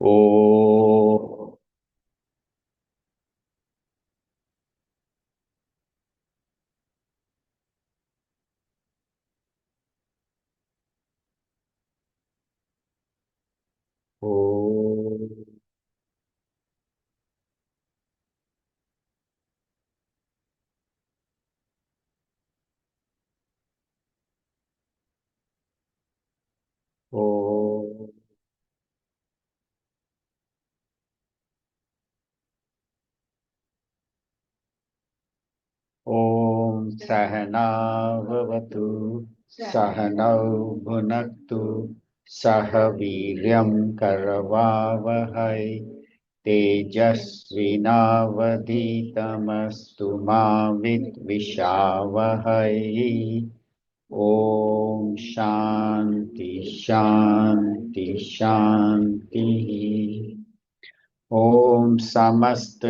Oh, oh, oh, Om Sahanavavatu Sahanau Bhunaktu Sahaviryam Karavavahai Tejasvinavaditamastu ma vidvishavahai. Om Shanti Shanti Shanti. ॐ समस्तजनकल्याणे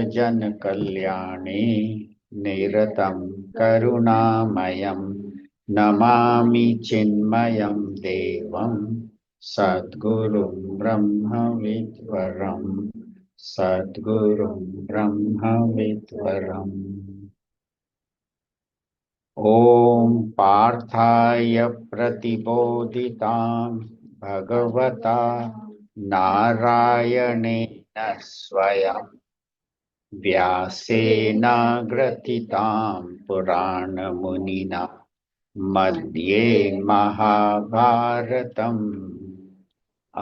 निरतं करुणामयं नमामि चिन्मयं देवं सद्गुरुं ब्रह्मविद्वरं सद्गुरुं ब्रह्मविद्वरम् ॐ पार्थाय प्रतिबोधितां भगवता नारायणेन स्वयं व्यासेन ग्रथितां पुराणमुनिना मध्ये महाभारतम्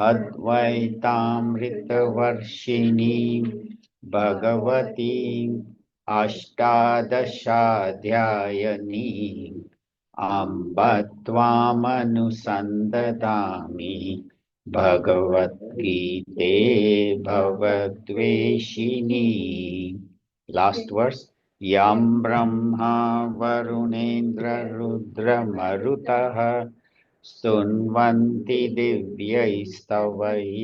अद्वैतामृतवर्षिणीं भगवतीम् अष्टादशाध्यायिनीम् अम्ब त्वामनुसन्ददामि भगवद्गीते भवद्वेषिणी. Last verse. यं ब्रह्मा वरुणेन्द्ररुद्रमरुतः स्तुन्वन्ति दिव्यैस्तवैः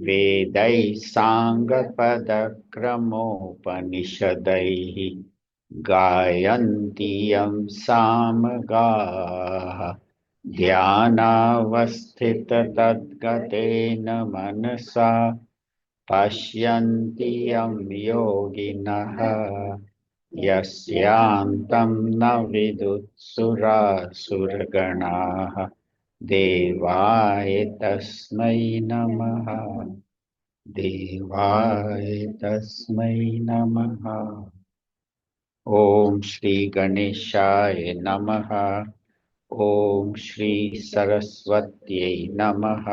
वेदैः साङ्गपदक्रमोपनिषदैः गायन्ति यं सामगाः ध्यानावस्थिततद्गतेन मनसा पश्यन्ति यं योगिनः यस्यान्तं न विदुत्सुरासुरगणाः देवाय तस्मै नमः देवाय तस्मै नमः. ॐ श्री गणेशाय नमः. ॐ श्री सरस्वत्यै नमः.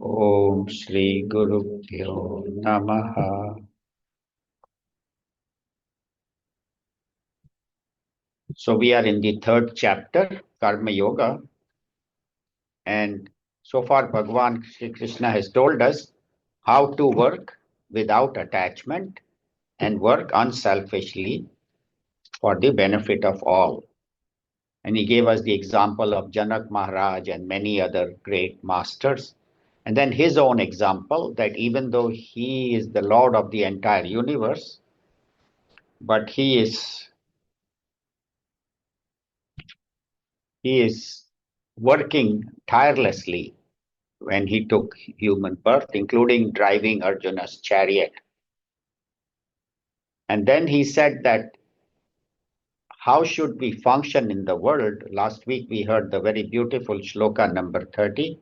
ॐ श्री गुरुभ्यो नमः. So we are in the third chapter, Karma Yoga, and so far Bhagavan Shri Krishna has told us how to work without attachment and work unselfishly for the benefit of all. And he gave us the example of Janak Maharaj and many other great masters. And then his own example that even though he is the Lord of the entire universe, but he is working tirelessly when he took human birth, including driving Arjuna's chariot. And then he said that how should we function in the world? Last week we heard the very beautiful shloka number 30.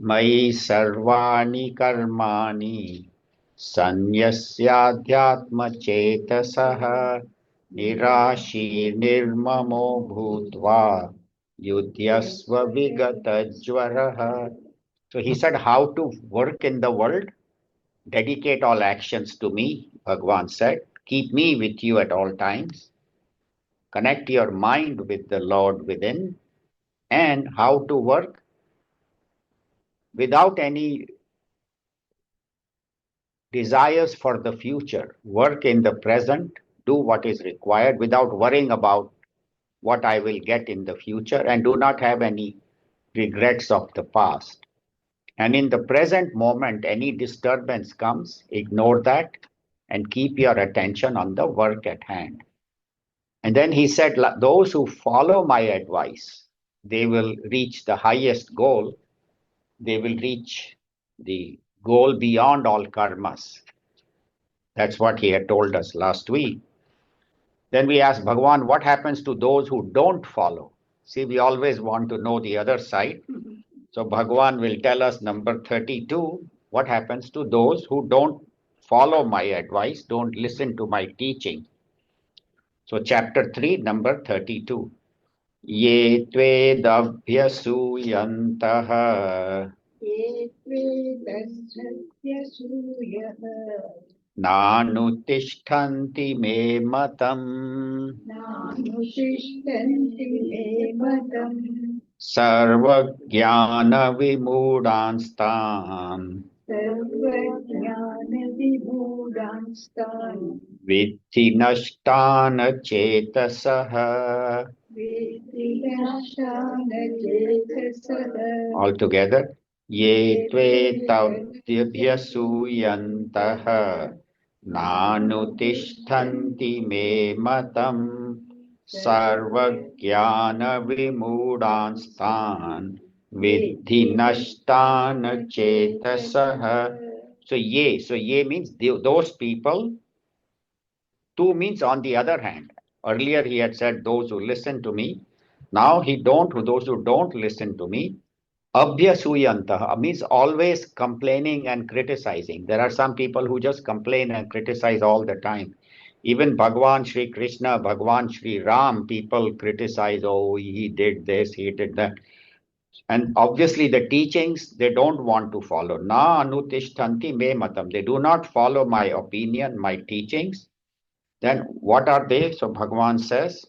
Mai sarvani karmani sanyasyaadhyatma chetasaha nirashi nirmamo bhutva yudhyasva vigata jvaraha. So he said how to work in the world. Dedicate all actions to me, Bhagavan said. Keep me with you at all times. Connect your mind with the Lord within. And how to work without any desires for the future. Work in the present, do what is required without worrying about what I will get in the future, and do not have any regrets of the past. And in the present moment, any disturbance comes, ignore that and keep your attention on the work at hand. And then he said, those who follow my advice, they will reach the highest goal. They will reach the goal beyond all karmas. That's what he had told us last week. Then we asked Bhagavan, what happens to those who don't follow? See, we always want to know the other side. So Bhagavan will tell us, number 32, what happens to those who don't follow my advice, don't listen to my teaching. So chapter 3, number 32. Ye tvedabhyasuyantah ये त्वेदस्यसूयः nanutiष्ठन्ति me matam नानुतिष्ठन्ति मे मतम् sarvajnanavimudanstam सर्वज्ञानविमूढांस्तान् viddhi nashtana chetasah. विधिनशानचेतसः Altogether, ye tvetavyasuyantah nanutiष्ठन्ति me matam sarvajnana vimudanstan viddhi nashtana chetasah. So ye means those people. Two means on the other hand. Earlier he had said those who listen to me. Now those who don't listen to me. Abhyasuyantah means always complaining and criticizing. There are some people who just complain and criticize all the time. Even Bhagwan Sri Krishna, Bhagwan Sri Ram, people criticize, oh, he did this, he did that. And obviously the teachings, they don't want to follow. Na anutishtanti me matam. They do not follow my opinion, my teachings. Then what are they? So Bhagavan says,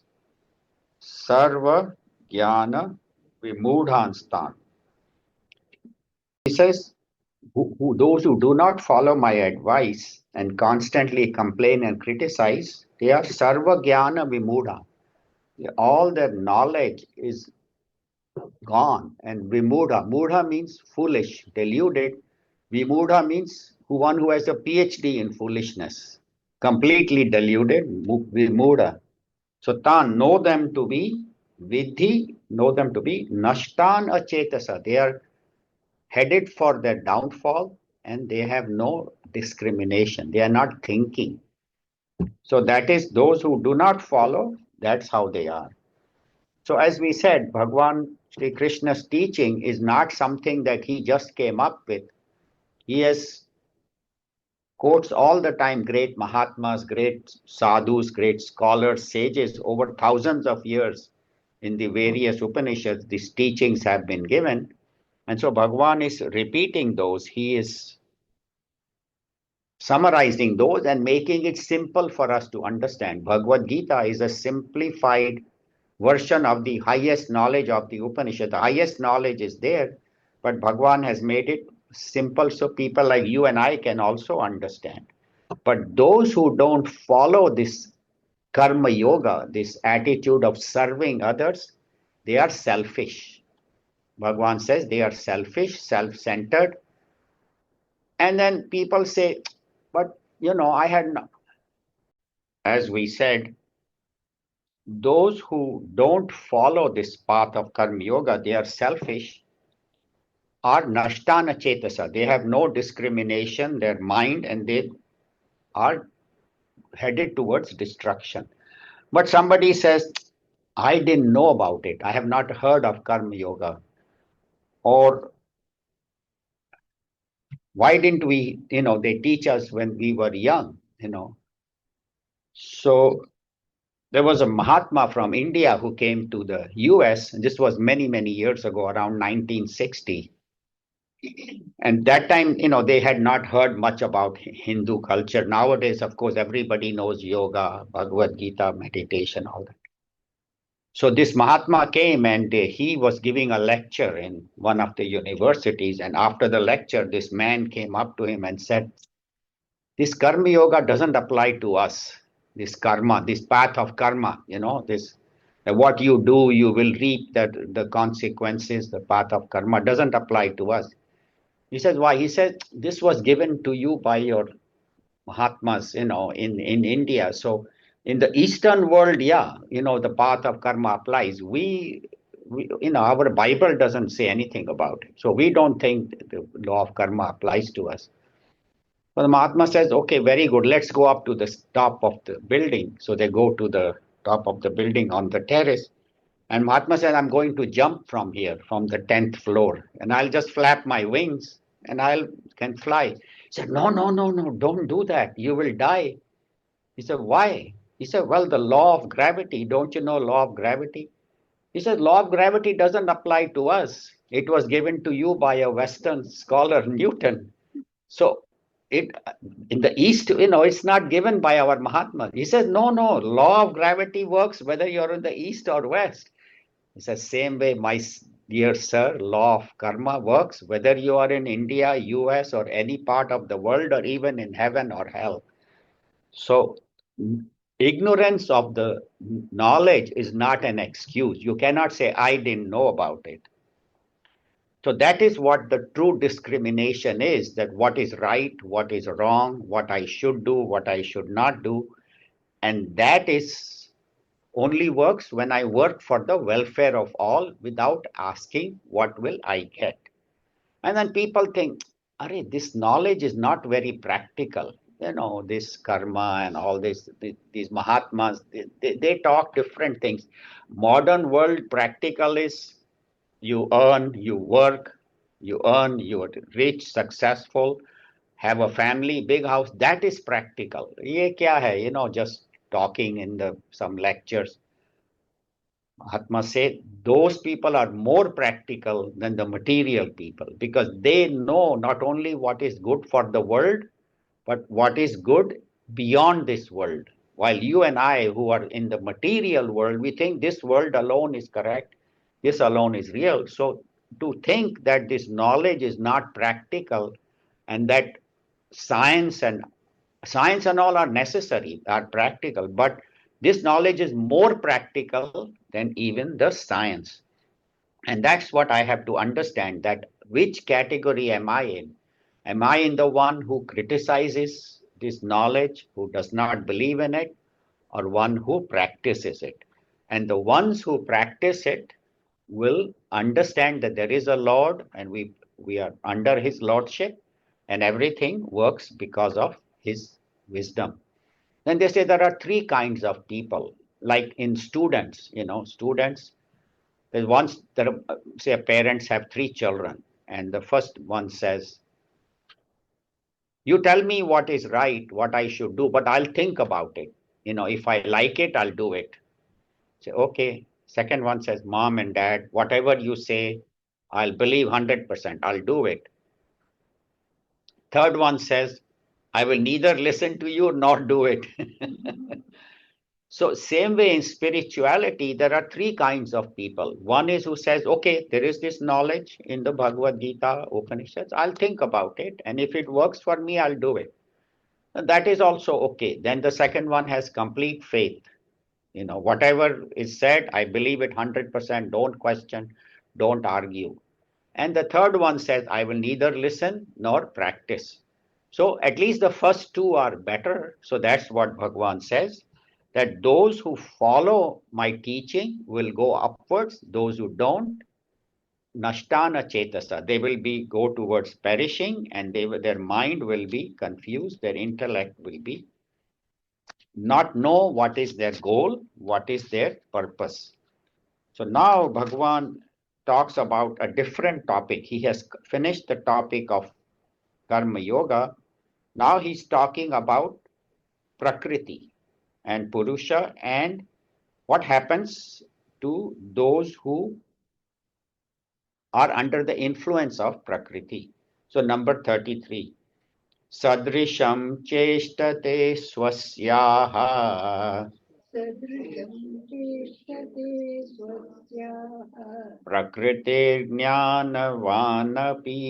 Sarva Jnana Vimudhanstan. He says, those who do not follow my advice and constantly complain and criticize, they are Sarva Jnana Vimudha. All their knowledge is gone. And Vimudha, Mudha means foolish, deluded. Vimudha means one who has a PhD in foolishness. Completely deluded, Vimudha. So tan, know them to be vidhi, know them to be nashtan achetasa. They are headed for their downfall and they have no discrimination. They are not thinking. So that is those who do not follow, that's how they are. So as we said, Bhagwan Sri Krishna's teaching is not something that he just came up with. He has quotes all the time great Mahatmas, great sadhus, great scholars, sages over thousands of years in the various Upanishads. These teachings have been given. And so Bhagavan is repeating those. He is summarizing those and making it simple for us to understand. Bhagavad Gita is a simplified version of the highest knowledge of the Upanishad. The highest knowledge is there, but Bhagavan has made it simple so people like you and I can also understand. But those who don't follow this karma yoga, this attitude of serving others, they are selfish. Bhagavan says they are selfish, self-centered. And then people say, but I had no. As we said, those who don't follow this path of karma yoga, they are selfish, are nashtana chetasa. They have no discrimination, their mind, and they are headed towards destruction. But somebody says, I didn't know about it. I have not heard of karma yoga. Or why didn't we, they teach us when we were young. So there was a Mahatma from India who came to the US, and this was many, many years ago, around 1960. And that time, they had not heard much about Hindu culture. Nowadays, of course, everybody knows yoga, Bhagavad Gita, meditation, all that. So this Mahatma came and he was giving a lecture in one of the universities. And after the lecture, this man came up to him and said, this karma yoga doesn't apply to us. This karma, this path of karma, this what you do, you will reap the consequences, the path of karma doesn't apply to us. He says, why? He says, this was given to you by your Mahatmas, in India. So in the Eastern world, yeah, the path of karma applies. We our Bible doesn't say anything about it. So we don't think the law of karma applies to us. But the Mahatma says, okay, very good, let's go up to the top of the building. So they go to the top of the building on the terrace. And Mahatma said, I'm going to jump from here, from the 10th floor, and I'll just flap my wings and I'll can fly. He said, no, no, no, no, don't do that. You will die. He said, why? He said, well, the law of gravity. Don't you know law of gravity? He said, law of gravity doesn't apply to us. It was given to you by a Western scholar, Newton. So it in the East, it's not given by our Mahatma. He says, no, no, law of gravity works whether you're in the East or West. It's the same way, my dear sir, law of karma works whether you are in India, US, or any part of the world, or even in heaven or hell. So, ignorance of the knowledge is not an excuse. You cannot say, I didn't know about it. So, that is what the true discrimination is, that what is right, what is wrong, what I should do, what I should not do. And that is only works when I work for the welfare of all without asking what will I get. And then people think, Array, this knowledge is not very practical. This karma and all this, these Mahatmas, they talk different things. Modern world practical is you earn, you work, you earn, you are rich, successful, have a family, big house. That is practical. Ye kya hai? Just talking in the some lectures. Mahatma said those people are more practical than the material people because they know not only what is good for the world, but what is good beyond this world. While you and I, who are in the material world, we think this world alone is correct, this alone is real. So to think that this knowledge is not practical and that science and science and all are necessary, are practical, but this knowledge is more practical than even the science. And that's what I have to understand, that which category am I in? Am I in the one who criticizes this knowledge, who does not believe in it, or one who practices it? And the ones who practice it will understand that there is a Lord and we are under his lordship and everything works because of his wisdom. Then they say there are three kinds of people, like in students, students. There's once there are, say parents have three children, and the first one says, "You tell me what is right, what I should do, but I'll think about it. If I like it, I'll do it." Say, okay. Second one says, "Mom and Dad, whatever you say, I'll believe 100%. I'll do it." Third one says, "I will neither listen to you nor do it." So, same way in spirituality, there are three kinds of people. One is who says, okay, there is this knowledge in the Bhagavad Gita, Upanishads, I'll think about it, and if it works for me, I'll do it. And that is also okay. Then the second one has complete faith. Whatever is said, I believe it 100%, don't question, don't argue. And the third one says, I will neither listen nor practice. So at least the first two are better. So that's what Bhagavan says, that those who follow my teaching will go upwards. Those who don't, nashtana chetasa, they will be go towards perishing, and their mind will be confused. Their intellect will be not know what is their goal, what is their purpose. So now Bhagavan talks about a different topic. He has finished the topic of Karma Yoga. Now he's talking about Prakriti and Purusha and what happens to those who are under the influence of Prakriti. So number 33. Sadrisham cheshtate swasyaha सदृशं चेष्टते स्वस्याः प्रकृतिर्ज्ञानवानपि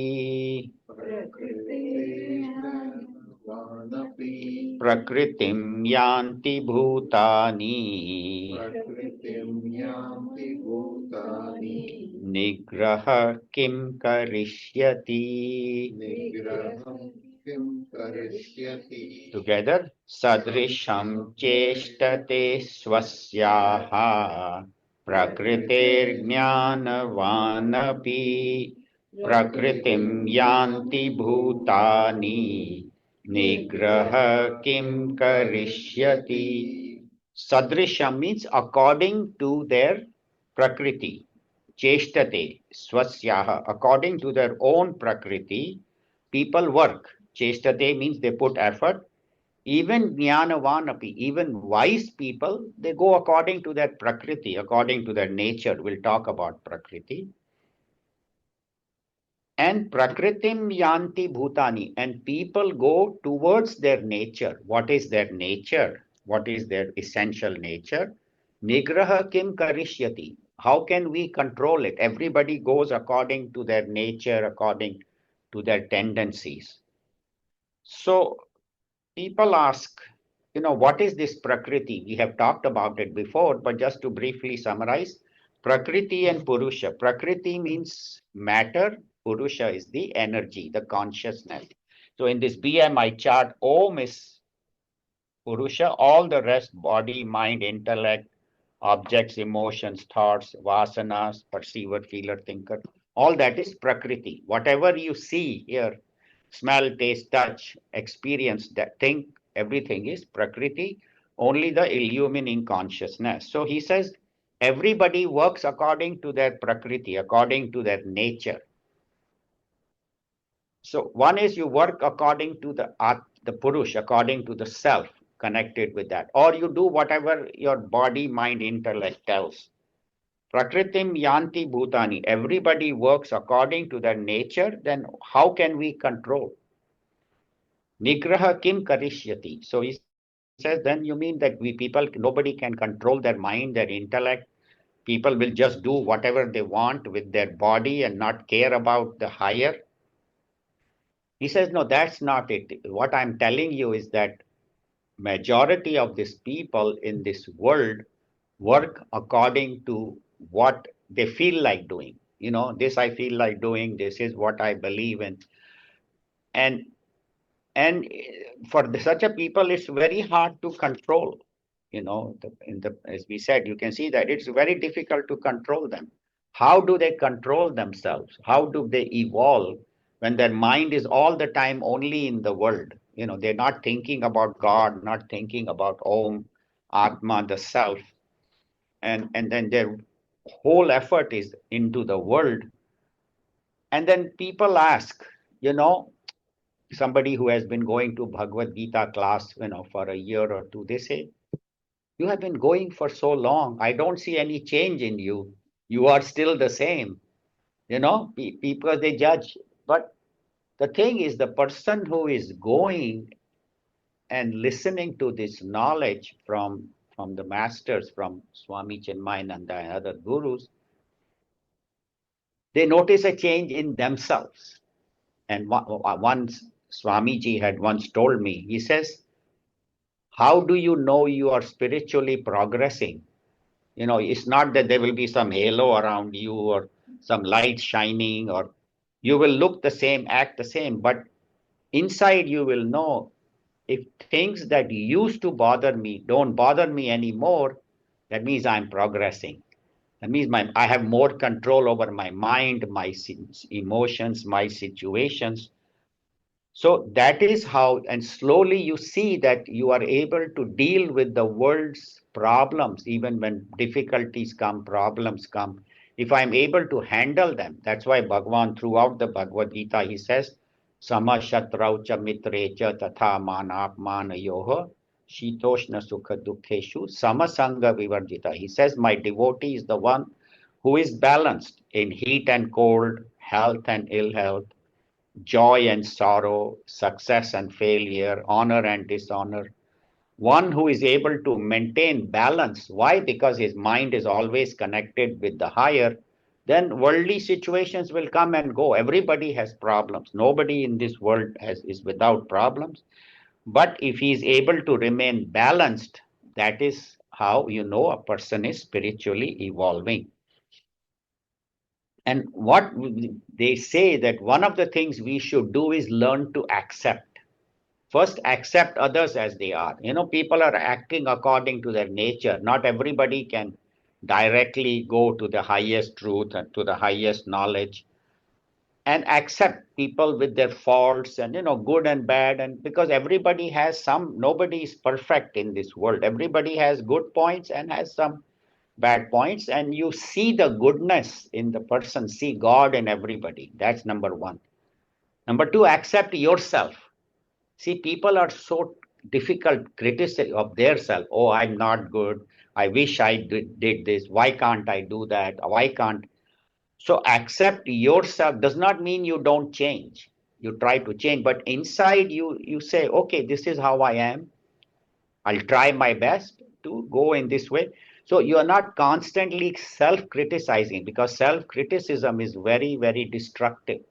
प्रकृतेर्ज्ञानवानपि प्रकृतिं यान्ति भूतानि प्रकृतिं यान्ति भूतानि निग्रह किं करिष्यति. निग्रहं किं करिष्यति. Together, sadrisham cheshtate swasyaha prakritirjnanavanapi prakritim yanti bhutani Nigraha kim karishyati. Sadrisham means according to their prakriti. Cheshtate swasyaha. According to their own prakriti, people work. Cheshtate means they put effort. Even jnanavanapi, even wise people, they go according to their prakriti, according to their nature. We'll talk about prakriti. And prakritim yanti bhutani, and people go towards their nature. What is their nature? What is their essential nature? Nigraha kim karishyati. How can we control it? Everybody goes according to their nature, according to their tendencies. So people ask, what is this Prakriti? We have talked about it before, but just to briefly summarize, Prakriti and Purusha. Prakriti means matter, Purusha is the energy, the consciousness. So in this BMI chart, Om is Purusha, all the rest, body, mind, intellect, objects, emotions, thoughts, vasanas, perceiver, feeler, thinker, all that is Prakriti. Whatever you see here, smell, taste, touch, experience, that think, everything is Prakriti, only the illumining consciousness. So he says, everybody works according to their Prakriti, according to their nature. So one is you work according to the Purush, according to the self, connected with that, or you do whatever your body, mind, intellect tells. Prakritim yanti bhutani. Everybody works according to their nature. Then how can we control? Nigraha kim karishyati. So he says, then you mean that nobody can control their mind, their intellect. People will just do whatever they want with their body and not care about the higher. He says, no, that's not it. What I'm telling you is that majority of these people in this world work according to what they feel like doing. This I feel like doing, this is what I believe in. And for such a people, it's very hard to control. As we said, you can see that it's very difficult to control them. How do they control themselves? How do they evolve when their mind is all the time only in the world? They're not thinking about God, not thinking about Om, Atma, the self, and then their whole effort is into the world. And then people ask, you know, somebody who has been going to Bhagavad Gita class, for a year or two, they say, you have been going for so long. I don't see any change in you. You are still the same. People, they judge. But the thing is, the person who is going and listening to this knowledge from the masters, from Swami Chinmayananda and other gurus, they notice a change in themselves. And once Swamiji had once told me, he says, how do you know you are spiritually progressing? It's not that there will be some halo around you or some light shining, or you will look the same, act the same, but inside you will know, if things that used to bother me don't bother me anymore, that means I'm progressing. That means I have more control over my mind, my emotions, my situations. So that is how, and slowly you see that you are able to deal with the world's problems, even when difficulties come, problems come. If I'm able to handle them, that's why Bhagavan, throughout the Bhagavad Gita, he says, Sama shatraucha mitrecha tatha manapmana yoha shitoshna sukha dukkheshu samasanga vivarjita. He says, my devotee is the one who is balanced in heat and cold, health and ill health, joy and sorrow, success and failure, honor and dishonor. One who is able to maintain balance. Why? Because his mind is always connected with the higher. Then worldly situations will come and go. Everybody has problems. Nobody in this world is without problems. But if he is able to remain balanced, that is how you know a person is spiritually evolving. And what they say, that one of the things we should do is learn to accept. First, accept others as they are. People are acting according to their nature. Not everybody can directly go to the highest truth and to the highest knowledge. and accept people with their faults and good and bad, and because everybody has nobody is perfect in this world. Everybody has good points and has some bad points, and you see the goodness in the person, see God in everybody. That's number one. Number two, accept yourself. See, people are so difficult criticism of their self. Oh, I'm not good. I wish I did this. Why can't I do that? Why can't? So accept yourself does not mean you don't change. You try to change, but inside you say, okay, this is how I am. I'll try my best to go in this way. So you are not constantly self-criticizing, because self-criticism is very, very destructive.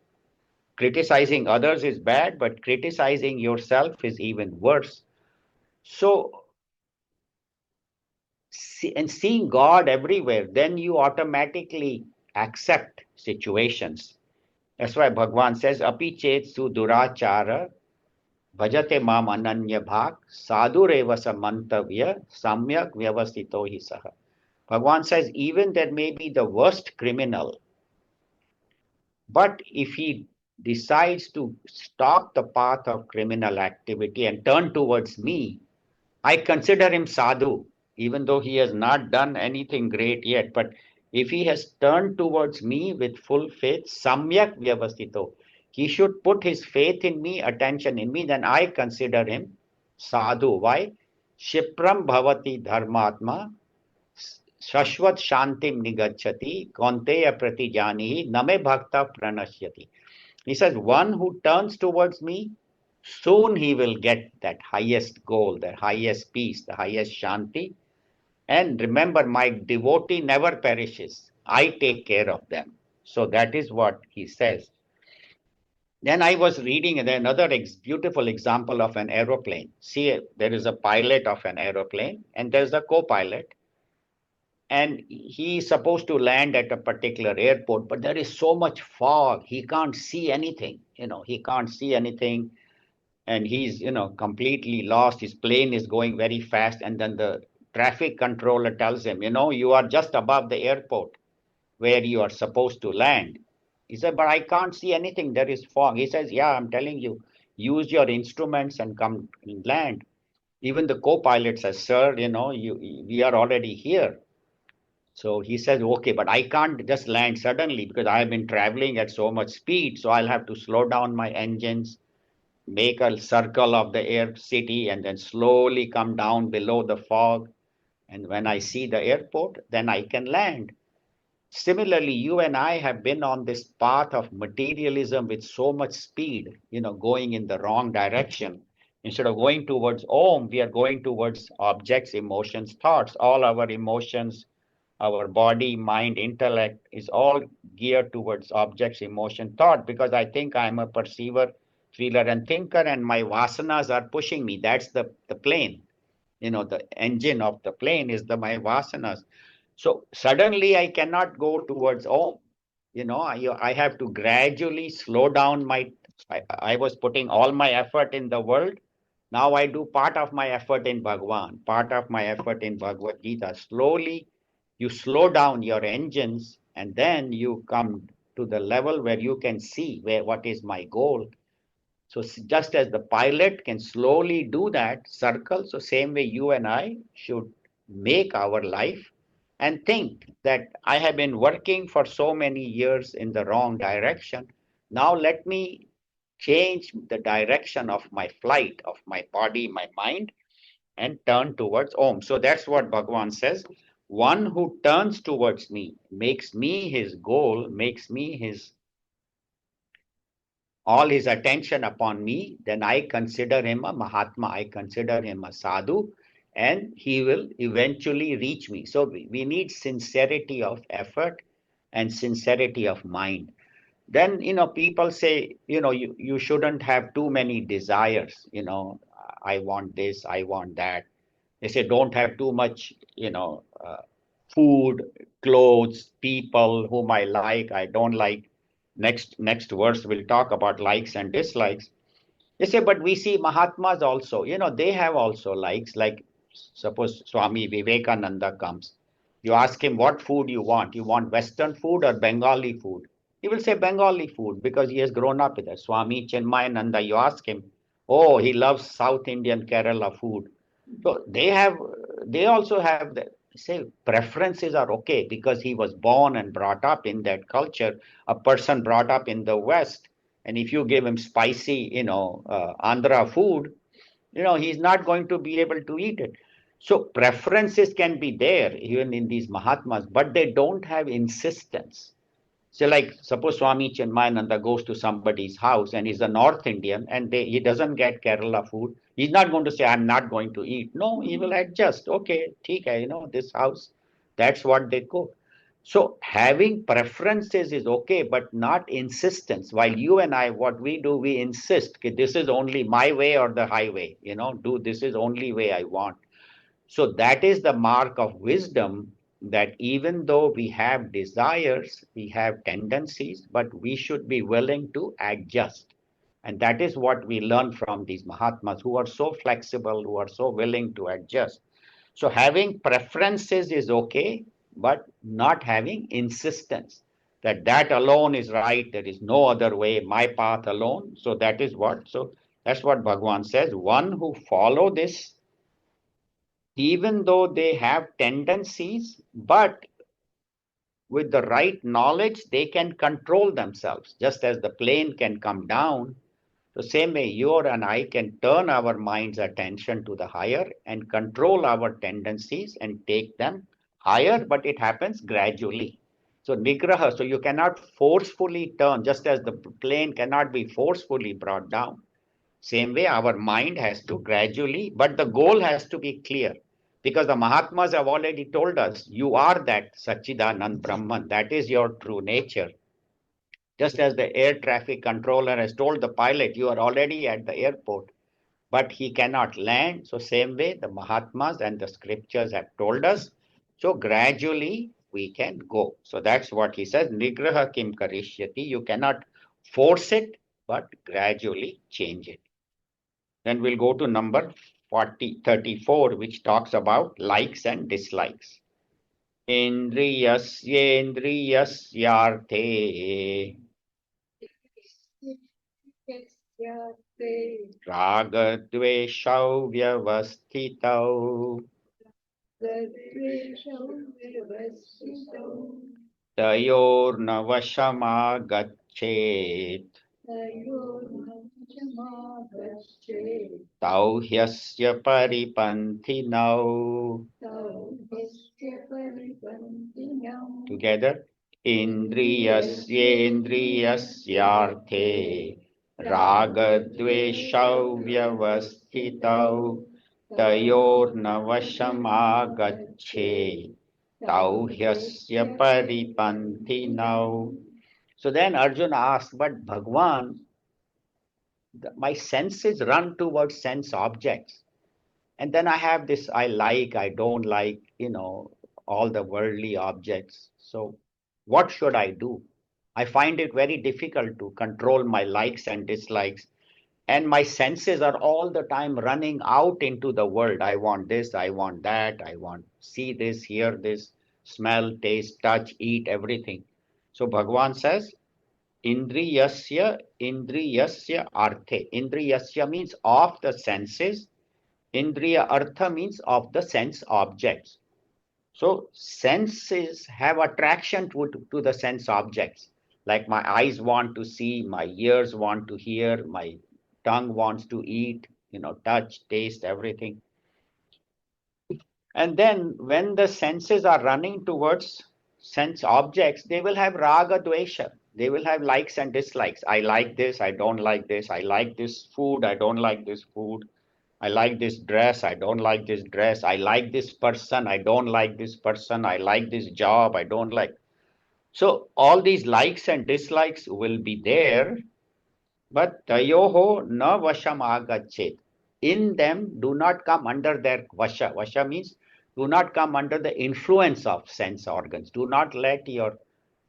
Criticizing others is bad, but criticizing yourself is even worse. So, and seeing God everywhere, then you automatically accept situations. That's why Bhagwan says, Api chet su durachara bhajate mam ananya bhak sadhureva samantavya samyak vyavasito hi saha. Bhagwan says, even there may be the worst criminal, but if he decides to stop the path of criminal activity and turn towards me, I consider him sadhu, even though he has not done anything great yet. But if he has turned towards me with full faith, samyak vyavastito, he should put his faith in me, attention in me, then I consider him sadhu. Why? Shipram bhavati dharmatma shashvat shantim nigachati konteya pratijani name bhakta pranashyati. He says, one who turns towards me, soon he will get that highest goal, the highest peace, the highest shanti. And remember, my devotee never perishes. I take care of them. So that is what he says. Then I was reading another beautiful example of an aeroplane. See, there is a pilot of an aeroplane and there's a co-pilot, and he is supposed to land at a particular airport, but there is so much fog, he can't see anything. He can't see anything, and he's completely lost. His plane is going very fast, and then the traffic controller tells him, you are just above the airport where you are supposed to land. He said, but I can't see anything, there is fog. He says, yeah, I'm telling you, use your instruments and come and land. Even the co-pilot says, sir, we are already here. So he says, okay, but I can't just land suddenly because I have been traveling at so much speed. So I'll have to slow down my engines, make a circle of the air city, and then slowly come down below the fog. And when I see the airport, then I can land. Similarly, you and I have been on this path of materialism with so much speed, going in the wrong direction. Instead of going towards Om, we are going towards objects, emotions, thoughts. All our emotions, our body, mind, intellect is all geared towards objects, emotion, thought, because I think I'm a perceiver, feeler, and thinker, and my vasanas are pushing me. That's the plane. The engine of the plane is my vasanas. So suddenly I cannot go towards Om. I have to gradually slow down I was putting all my effort in the world. Now I do part of my effort in Bhagwan, part of my effort in Bhagavad Gita. Slowly you slow down your engines, and then you come to the level where you can see what is my goal. So just as the pilot can slowly do that circle, so same way you and I should make our life and think that I have been working for so many years in the wrong direction. Now let me change the direction of my flight, of my body, my mind, and turn towards Om. So that's what Bhagavan says. One who turns towards me, makes me his goal, makes me all his attention upon me, then I consider him a Mahatma, I consider him a sadhu, and he will eventually reach me. So we need sincerity of effort and sincerity of mind. Then, people say, you shouldn't have too many desires, I want this, I want that. They say, don't have too much, food, clothes, people whom I like, I don't like. Next verse will talk about likes and dislikes. They say, but we see Mahatmas also, they have also likes. Like suppose Swami Vivekananda comes. You ask him what food you want. You want Western food or Bengali food? He will say Bengali food because he has grown up with it. Swami Chinmayananda, you ask him, oh, he loves South Indian Kerala food. So they also have the say preferences are okay because he was born and brought up in that culture. A person brought up in the West, and if you give him spicy, Andhra food, he's not going to be able to eat it. So preferences can be there even in these Mahatmas, but they don't have insistence. So, like, suppose Swami Chinmayananda goes to somebody's house and he's a North Indian and he doesn't get Kerala food. He's not going to say, I'm not going to eat. No, he will adjust. Okay, theek hai, this house, that's what they cook. So, having preferences is okay, but not insistence. While you and I, what we do, we insist, okay, this is only my way or the highway, do this is only way I want. So that is the mark of wisdom, that even though we have desires, we have tendencies, but we should be willing to adjust. And that is what we learn from these Mahatmas who are so flexible, who are so willing to adjust. So having preferences is okay, but not having insistence that alone is right, there is no other way, my path alone. So that's what Bhagavan says. One who follow this, even though they have tendencies, but with the right knowledge, they can control themselves. Just as the plane can come down, the same way you and I can turn our mind's attention to the higher and control our tendencies and take them higher, but it happens gradually. So nigraha, so you cannot forcefully turn, just as the plane cannot be forcefully brought down. Same way, our mind has to gradually, but the goal has to be clear. Because the Mahatmas have already told us, you are that Satchidanand Brahman. That is your true nature. Just as the air traffic controller has told the pilot, you are already at the airport, but he cannot land. So same way, the Mahatmas and the scriptures have told us. So gradually we can go. So that's what he says, Nigraha kim karishyati. You cannot force it, but gradually change it. Then we'll go to number 34, which talks about likes and dislikes. Indriyasyendriyasyarthe यस्यास्ते ragadveshau vyavasthitau तद्वेषं व्यवस्थितौ tayornavashamagachet तयोर्नवचमागच्छेत् tau hyasya paripanthinau. तौ ह्यस्य परिपन्थिनम् Together. Indriyasyendriyasyarthe ragadveshau vyavasthitau tayornavashamagacche tau hyasya paripanthinau. So then Arjuna asked, but Bhagwan, my senses run towards sense objects. And then I have this, I don't like, all the worldly objects. So what should I do? I find it very difficult to control my likes and dislikes. And my senses are all the time running out into the world. I want this, I want that, I want see this, hear this, smell, taste, touch, eat, everything. So Bhagavan says, Indriyasya arthe. Indriyasya means of the senses. Indriya artha means of the sense objects. So senses have attraction to the sense objects. Like my eyes want to see, my ears want to hear, my tongue wants to eat, touch, taste, everything. And then when the senses are running towards sense objects, they will have raga dvesha. They will have likes and dislikes. I like this, I don't like this. I like this food, I don't like this food. I like this dress, I don't like this dress. I like this person, I don't like this person. I like this job, I don't like. So all these likes and dislikes will be there, but tayoho na vasham agachet. In them, do not come under their vasha. Vasha means do not come under the influence of sense organs. Do not let your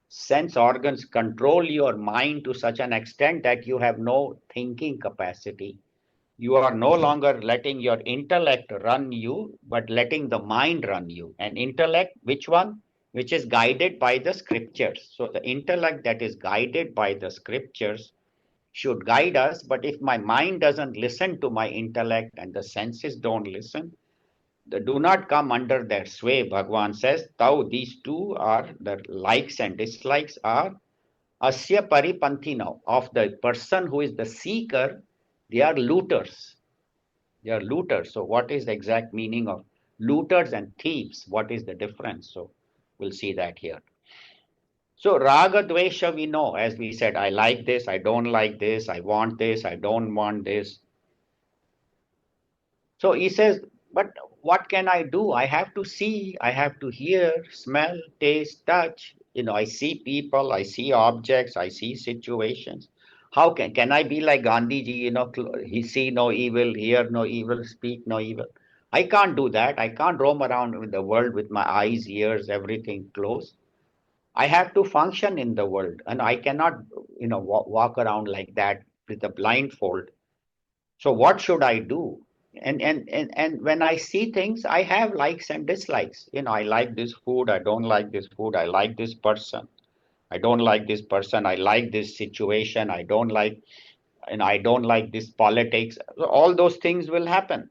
sense organs control your mind to such an extent that you have no thinking capacity. You are no longer letting your intellect run you, but letting the mind run you. And intellect, which one? which is guided by the scriptures. So the intellect that is guided by the scriptures should guide us. But if my mind doesn't listen to my intellect and the senses don't listen, they do not come under their sway. Bhagavan says, Tau, these two are the likes and dislikes are Asya Paripanthino, of the person who is the seeker, they are looters. They are looters. So, what is the exact meaning of looters and thieves? What is the difference? So, we'll see that here. So, Raga Dvesha, we know, as we said, I like this, I don't like this, I want this, I don't want this. So he says, but what can I do? I have to see, I have to hear, smell, taste, touch. I see people, I see objects, I see situations. How can I be like Gandhi ji, he see no evil, hear no evil, speak no evil. I can't do that. I can't roam around with the world with my eyes, ears, everything closed. I have to function in the world, and I cannot, walk around like that with a blindfold. So what should I do? And when I see things, I have likes and dislikes. I like this food, I don't like this food, I like this person, I don't like this person, I like this situation, I don't like, and I don't like this politics. So all those things will happen.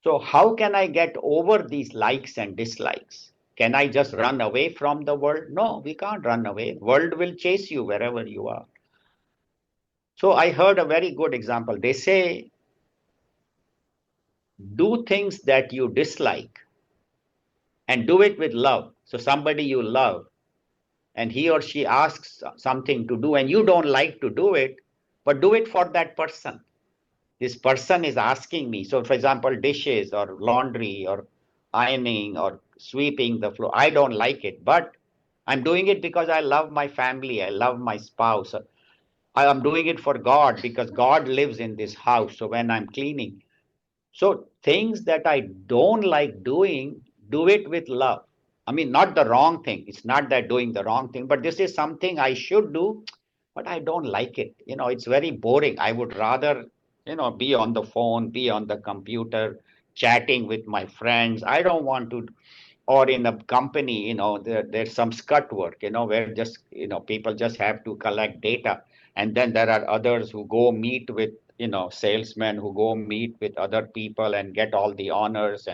So how can I get over these likes and dislikes? Can I just run away from the world? No, we can't run away. World will chase you wherever you are. So I heard a very good example. They say, do things that you dislike and do it with love. So somebody you love and he or she asks something to do and you don't like to do it, but do it for that person. This person is asking me. So for example, dishes or laundry or ironing or sweeping the floor. I don't like it, but I'm doing it because I love my family. I love my spouse. I am doing it for God because God lives in this house. So when I'm cleaning, so things that I don't like doing, do it with love. I mean, not the wrong thing. It's not that doing the wrong thing, but this is something I should do, but I don't like it. It's very boring. I would rather, be on the phone, be on the computer, chatting with my friends. I don't want to, or in a company, there's some scut work, where just, people just have to collect data. And then there are others who go meet with, salesmen who go meet with other people and get all the honors.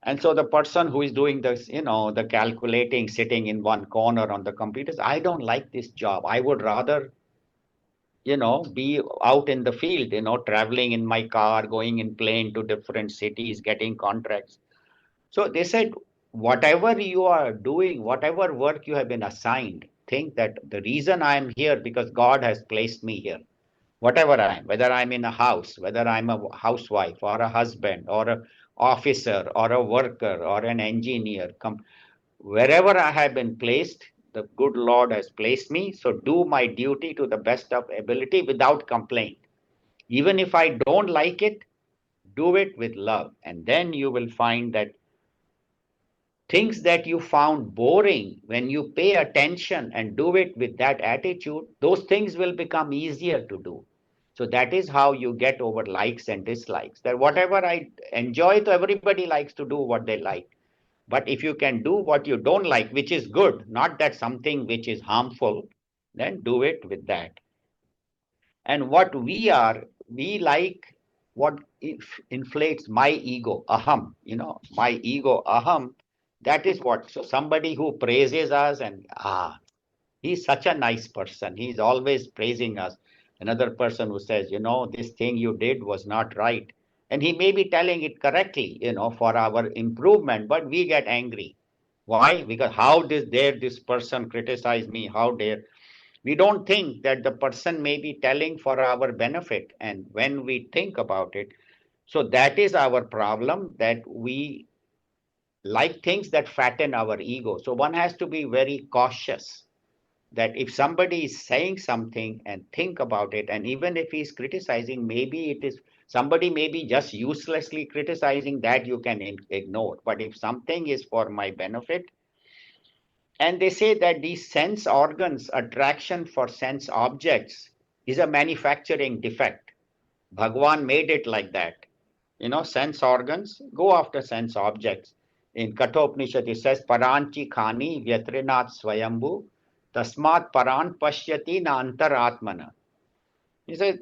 And so the person who is doing this, the calculating, sitting in one corner on the computers, I don't like this job. I would rather, be out in the field, traveling in my car, going in plane to different cities, getting contracts. So they said, whatever you are doing, whatever work you have been assigned, think that the reason I am here because God has placed me here. Whatever I am, whether I'm in a house, whether I'm a housewife or a husband or an officer or a worker or an engineer, wherever I have been placed, the good Lord has placed me. So do my duty to the best of ability without complaint. Even if I don't like it, do it with love. And then you will find that things that you found boring, when you pay attention and do it with that attitude, those things will become easier to do. So that is how you get over likes and dislikes. That whatever I enjoy, so everybody likes to do what they like. But if you can do what you don't like, which is good, not that something which is harmful, then do it with that. And what we like what inflates my ego, aham, my ego, aham. That is what. So somebody who praises us and he's such a nice person. He's always praising us. Another person who says, this thing you did was not right. And he may be telling it correctly, for our improvement, but we get angry. Why? Because how dare this person criticize me? How dare we don't think that the person may be telling for our benefit. And when we think about it, so that is our problem, that we like things that fatten our ego. So one has to be very cautious that if somebody is saying something and think about it, and even if he's criticizing, maybe it is somebody may be just uselessly criticizing, that you can ignore. But if something is for my benefit, and they say that these sense organs, attraction for sense objects, is a manufacturing defect. Bhagwan made it like that. Sense organs go after sense objects. in Kathopanishad it says, Paranchi Khani Vyatrinath Swayambhu Tasmat Paran Pashyati Na Antaratmana. He said,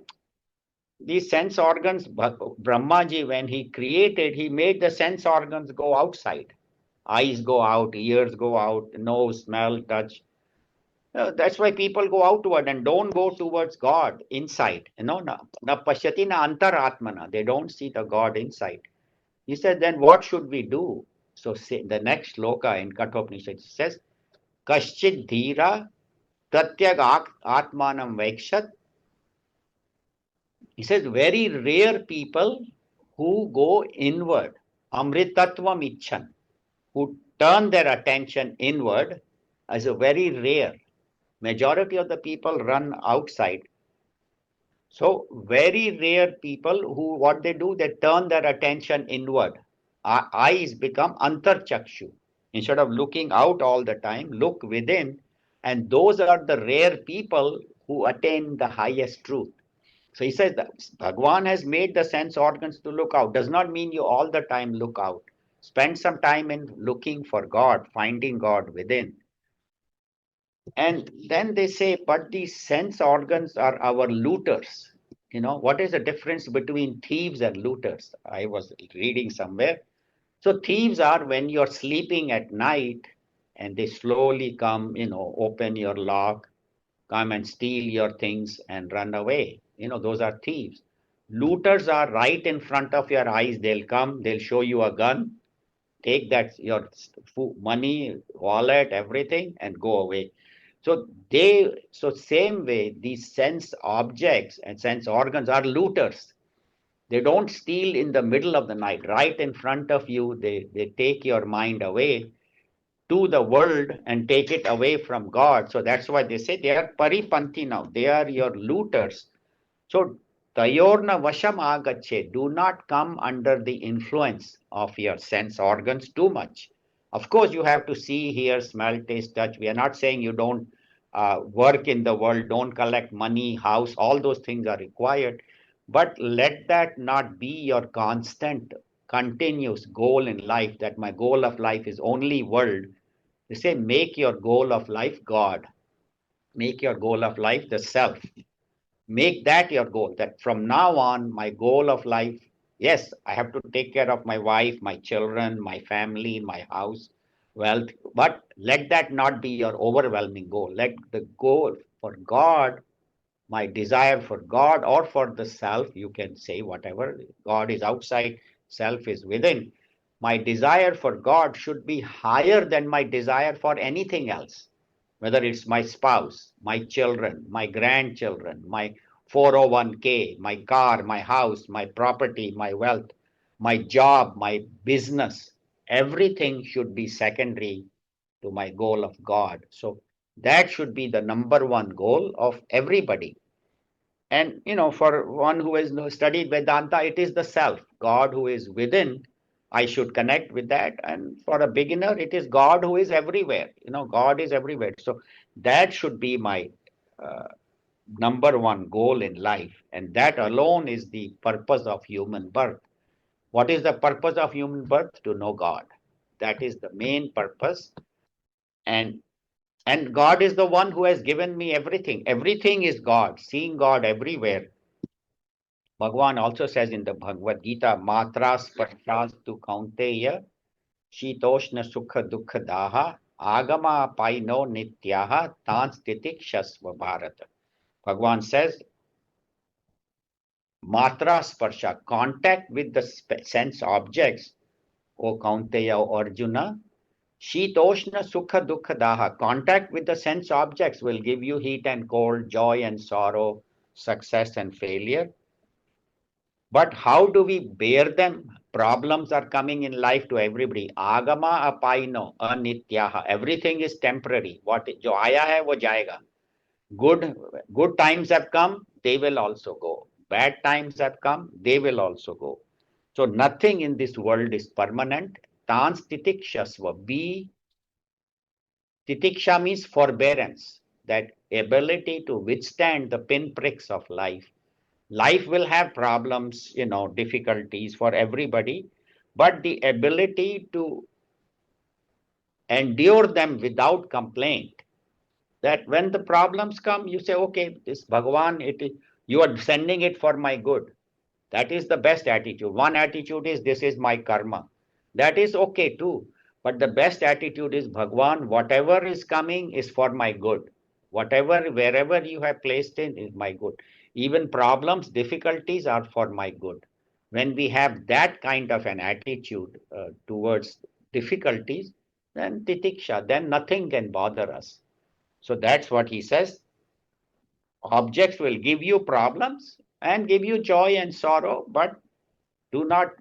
these sense organs, Brahmaji, when he created, he made the sense organs go outside. Eyes go out, ears go out, nose, smell, touch. That's why people go outward and don't go towards God inside. Na pashyati na antaratmana. They don't see the God inside. He said, then what should we do? So the next sloka in Kathopanishad says, Kaschid dhira pratyag atmanam vekshat. He says, very rare people who go inward, amritatvam icchan, who turn their attention inward, is a very rare. Majority of the people run outside. So very rare people who, what they do, they turn their attention inward. Our eyes become antarchakshu. Instead of looking out all the time, look within. And those are the rare people who attain the highest truth. So he says that Bhagwan has made the sense organs to look out. Does not mean you all the time look out. Spend some time in looking for God, finding God within. And then they say, but these sense organs are our looters. What is the difference between thieves and looters? I was reading somewhere. So thieves are when you're sleeping at night and they slowly come, open your lock, come and steal your things and run away. Those are thieves. Looters are right in front of your eyes. They'll come, they'll show you a gun, take that, your money, wallet, everything, and go away. So same way, these sense objects and sense organs are looters. They don't steal in the middle of the night. Right in front of you, they take your mind away to the world and take it away from God. So that's why they say they are paripanthi now. They are your looters. So tayorna vasham agache. Do not come under the influence of your sense organs too much. Of course, you have to see, hear, smell, taste, touch. We are not saying you don't work in the world, don't collect money, house, all those things are required. But let that not be your constant, continuous goal in life, that my goal of life is only world. They say, make your goal of life God. Make your goal of life the self. Make that your goal, that from now on, my goal of life, yes, I have to take care of my wife, my children, my family, my house, wealth, but let that not be your overwhelming goal. Let the goal for God, my desire for God or for the self, you can say whatever. God is outside, self is within. My desire for God should be higher than my desire for anything else, whether it's my spouse, my children, my grandchildren, my 401k, my car, my house, my property, my wealth, my job, my business. Everything should be secondary to my goal of God. So that should be the number one goal of everybody. And for one who has studied Vedanta, it is the self, God who is within. I should connect with that. And for a beginner, it is God who is everywhere. God is everywhere. So that should be my uh, number one goal in life. And that alone is the purpose of human birth. What is the purpose of human birth? To know God. That is the main purpose. And and God is the one who has given me everything. Everything is God. Seeing God everywhere. Bhagwan also says in the Bhagavad Gita, Matras Parshastu Kaunteya, Shitoshna Sukha Dukha Daha, Agama Paino Nityaha, Tans Titikshasva Bharata. Bhagwan says, Matra Sparsha, contact with the sense objects, O Kaunteya, O Arjuna. Shitoshna Sukha Dukha Daha, contact with the sense objects will give you heat and cold, joy and sorrow, success and failure. But how do we bear them? Problems are coming in life to everybody. Agama apaino anityaha. Everything is temporary. What jo aaya hai wo jayega. Good times have come, they will also go. Bad times have come, they will also go. So nothing in this world is permanent. Tans titikshasva. Be titiksha means forbearance. That ability to withstand the pinpricks of life. Life will have problems, difficulties for everybody, but the ability to endure them without complaint. That when the problems come, you say, okay, this Bhagavan, you are sending it for my good. That is the best attitude. One attitude is, this is my karma. That is okay too. But the best attitude is, Bhagavan, whatever is coming is for my good. Whatever, wherever you have placed in is my good. Even problems, difficulties are for my good. When we have that kind of an attitude towards difficulties, then titiksha, then nothing can bother us. So that's what he says. Objects will give you problems and give you joy and sorrow, but do not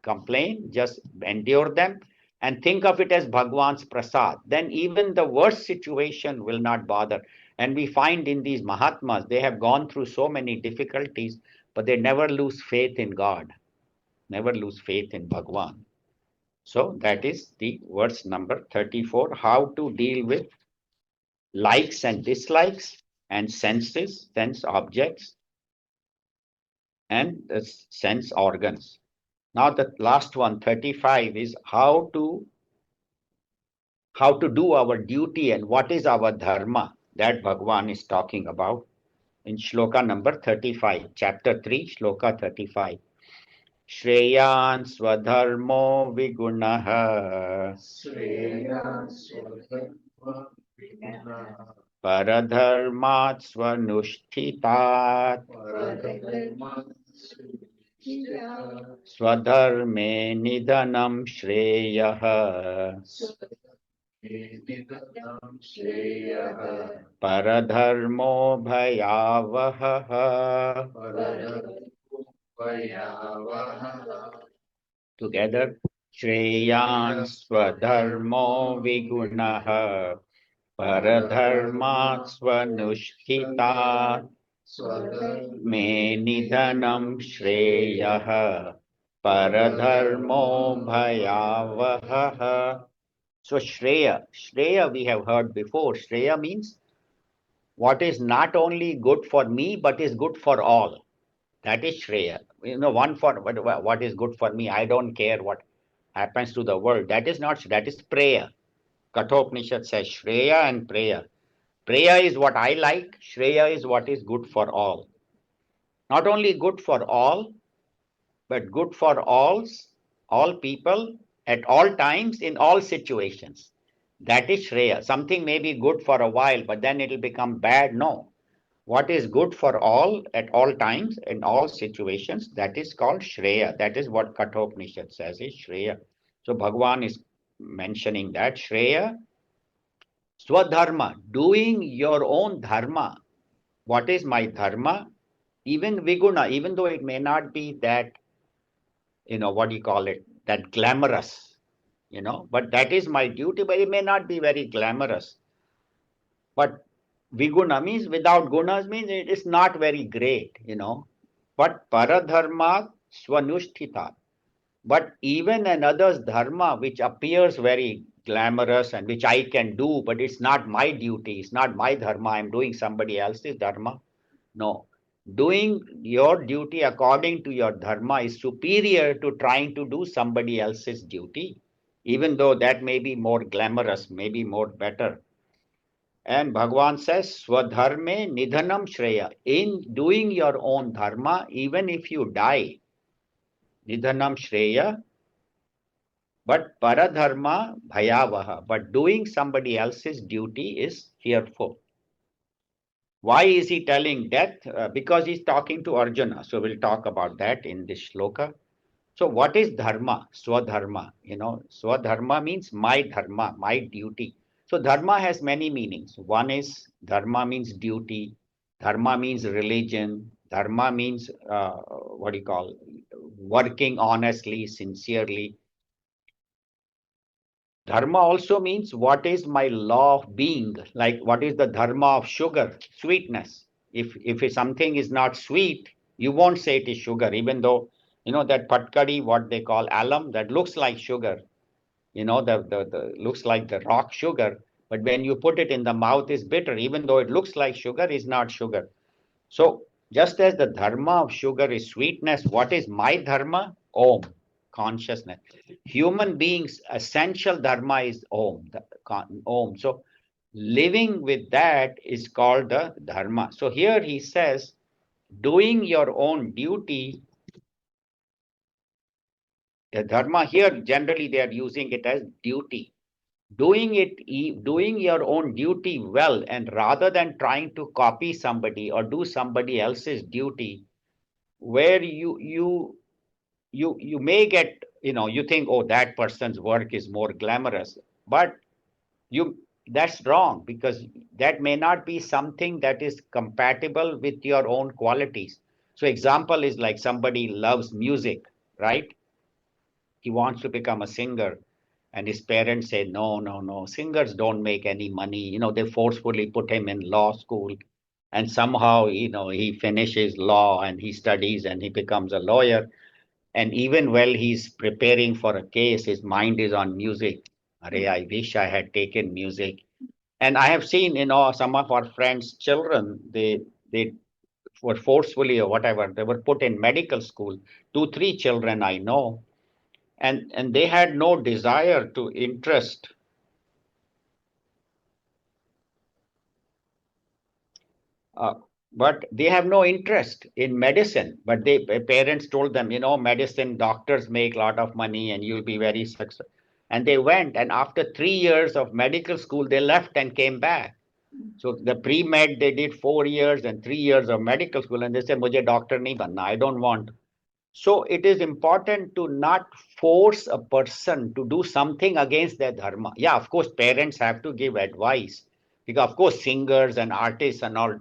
complain, just endure them and think of it as Bhagwan's prasad. Then even the worst situation will not bother. And we find in these Mahatmas, they have gone through so many difficulties, but they never lose faith in God, never lose faith in Bhagwan. So that is the verse number 34, how to deal with likes and dislikes and senses, sense objects, and the sense organs. Now the last one, 35, is how to do our duty and what is our dharma. That Bhagwan is talking about in shloka number 35, chapter 3, shloka 35. Shreyan swadharmo vigunaha paradharmat swanushthitat swadharme nidhanam shreyah paradharmo bhayavah. Together, Shreyan swadharmo vigunaha paradharmat swanushthitat me nidhanam shreyah paradharmo bhayavah. So Shreya we have heard before. Shreya means what is not only good for me, but is good for all. That is Shreya. One for what is good for me. I don't care what happens to the world. That is not, that is Preya. Kathopanishad says Shreya and Preya. Preya is what I like. Shreya is what is good for all. Not only good for all, but good for all people, at all times, in all situations. That is Shreya. Something may be good for a while, but then it will become bad. No. What is good for all at all times, in all situations, that is called Shreya. That is what Kathopanishad says is Shreya. So Bhagavan is mentioning that Shreya, Swadharma, doing your own dharma. What is my dharma? Even Viguna, even though it may not be that, what do you call it, that glamorous, but that is my duty, but it may not be very glamorous. But Viguna means without gunas means it is not very great, But paradharma swanusthita. But even another's dharma which appears very glamorous and which I can do, but it's not my duty, it's not my dharma, I'm doing somebody else's dharma. No. Doing your duty according to your dharma is superior to trying to do somebody else's duty, even though that may be more glamorous, maybe more better. And Bhagavan says, Swadharme nidhanam shreya. In doing your own dharma, even if you die, nidhanam shreya, but paradharma bhayavaha. But doing somebody else's duty is fearful. Why is he telling death? Because he's talking to Arjuna. So we'll talk about that in this shloka. So what is dharma? Swadharma. Swadharma means my dharma, my duty. So dharma has many meanings. One is dharma means duty. Dharma means religion. Dharma means what do you call? Working honestly, sincerely. Dharma also means what is my law of being, like what is the dharma of sugar, sweetness. If something is not sweet, you won't say it is sugar, even though that patkadi, what they call alum, that looks like sugar, the looks like the rock sugar, but when you put it in the mouth is bitter, even though it looks like sugar, is not sugar. So just as the dharma of sugar is sweetness, what is my dharma? Om. consciousness. Human beings' essential dharma is Om, Om. So living with that is called the dharma. So here he says, doing your own duty, the dharma here generally they are using it as duty. Doing your own duty well, and rather than trying to copy somebody or do somebody else's duty, where you may get, you think, oh, that person's work is more glamorous, but you that's wrong, because that may not be something that is compatible with your own qualities. So example is like somebody loves music, right? He wants to become a singer, and his parents say, no, no, no, singers don't make any money. They forcefully put him in law school, and somehow, he finishes law and he studies and he becomes a lawyer. And even while he's preparing for a case, his mind is on music. Arey, I wish I had taken music. And I have seen, some of our friends' children, they were forcefully or whatever, they were put in medical school. Two, three children I know, and they had no desire to interest. Uh, but they have no interest in medicine. But parents told them, medicine, doctors make a lot of money and you'll be very successful. And they went, and after 3 years of medical school, they left and came back. So the pre-med, they did 4 years and 3 years of medical school, and they said, "Mujhe doctor nahi banna. I don't want." So it is important to not force a person to do something against their dharma. Yeah, of course, parents have to give advice, because of course singers and artists and all,